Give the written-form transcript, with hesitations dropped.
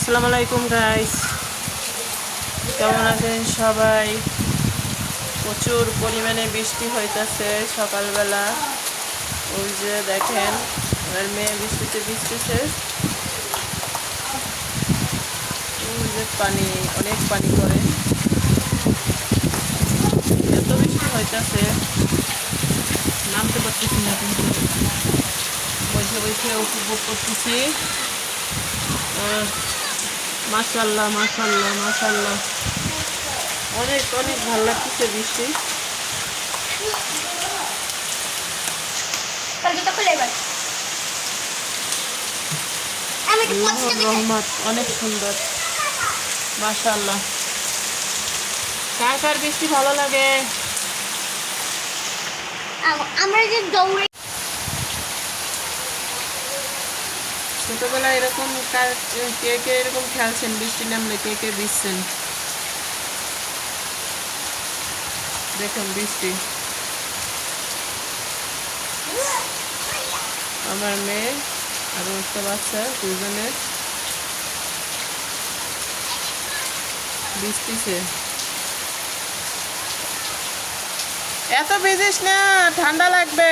আসসালামু আলাইকুম গাইস, কেমন আছেন সবাই? প্রচুর পরিমাণে বৃষ্টি হইতেছে সকালবেলা। ওই যে দেখেন আমার মেয়ে বৃষ্টিতে ভিজতেছে। ওই যে পানি, অনেক পানি করে, এত বৃষ্টি হইতেছে নামতে পারতেছি না, কিন্তু বসে বসে উপভোগ করতেছি। মাশাআল্লাহ মাশাআল্লাহ মাশাআল্লাহ, অনেক অনেক ভালো লাগতেছে বৃষ্টি। আল্লাহর রহমত, অনেক সুন্দর মাশাআল্লাহ। কার কার বৃষ্টি ভালো লাগে? আমরা যে দৌড়ে ছোটবেলায় এরকম কে কে এরকম খেলছেন? বৃষ্টি নামলে কে কে ভিজছেন? দেখুন বৃষ্টি, আমার মেয়ে আরো একটা বাচ্চা, দুজনের বৃষ্টিছে। এত ভিজিস না, ঠান্ডা লাগবে।